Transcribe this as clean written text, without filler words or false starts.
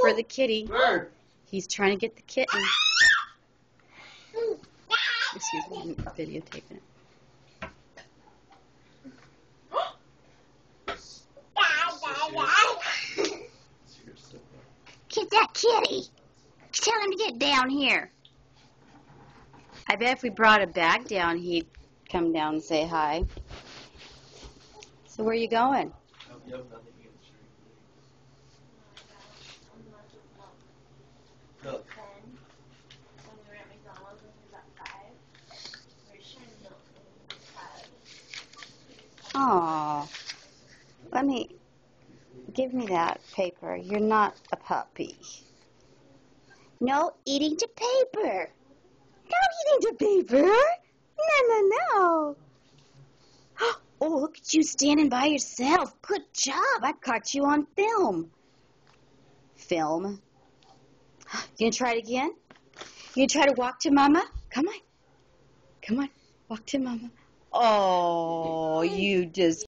for the kitty. He's trying to get the kitten. Excuse me, I'm videotaping it. Get that kitty. Tell him to get down here. I bet if we brought a bag down, he'd come down and say hi. So where are you going? Oh, give me that paper. You're not a puppy. No eating the paper. No eating the paper. No. Oh, look at you standing by yourself. Good job. I caught you on film. Film? You gonna try it again? You gonna try to walk to Mama? Come on. Walk to Mama. Oh, you just